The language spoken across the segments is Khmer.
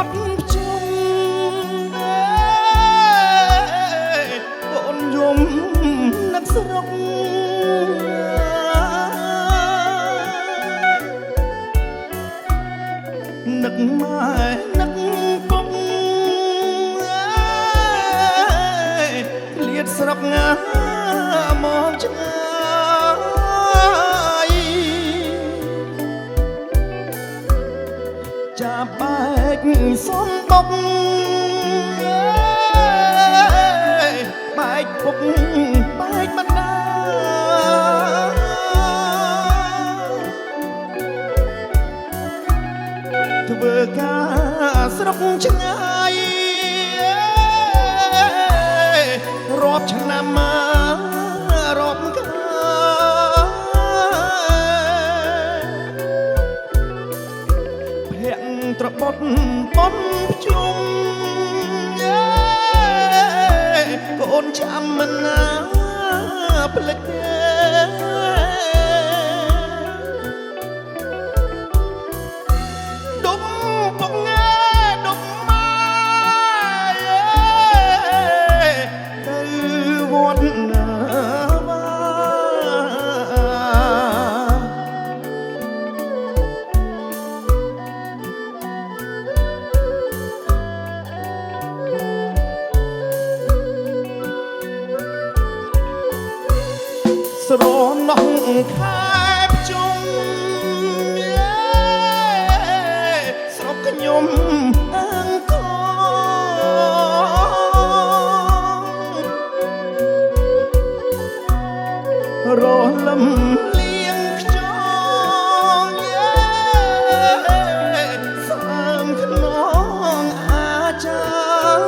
ត់ជុំអូនយំនឹកស្រុកនឹកម៉ែនឹកពុកឃ្លាតស្រុកងាមកឆ្ងាយចាប់បែកសំបុកបែកពុកបែកបណ្ដាធ្វើការស្រុកឆ្ងាយរាប់ឆ្នាំមរាប់កាភ័ក្រត្របត់បនជុំកូនចាំមិនណាភ្លេចដុំពងដុំម៉ែទៅវត្តណាស្រណោះខែភ្ជុំស្រុកខ្ញុំអង្គរលឹមលៀងខ្យងសើមក្នុងអាចារ្យ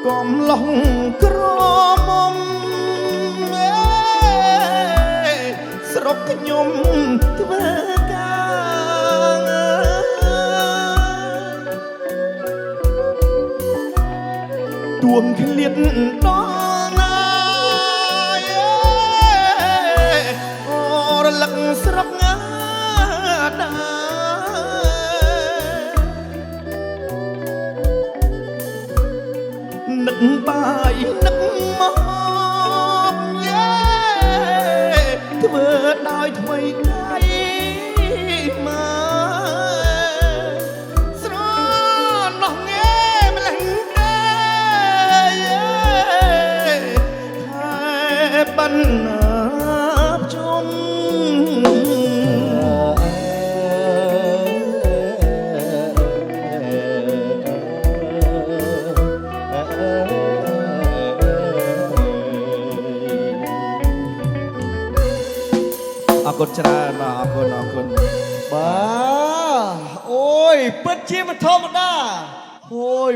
កំឡុងក្រមុំស្រុកខ្ញុំធ្វើការទួងឃ្លាតដល់ណាអូរលឹកស្រុកងាដានឹកបាយនឹកមកធ្វើដោយថ្មីដៃមកស្រណោះងែម្លេះទេតែបណ្ណាជុំអរគុណច្រើនបាទអរគុណបាទអូយពិតជាមិនធម្មតាអូយ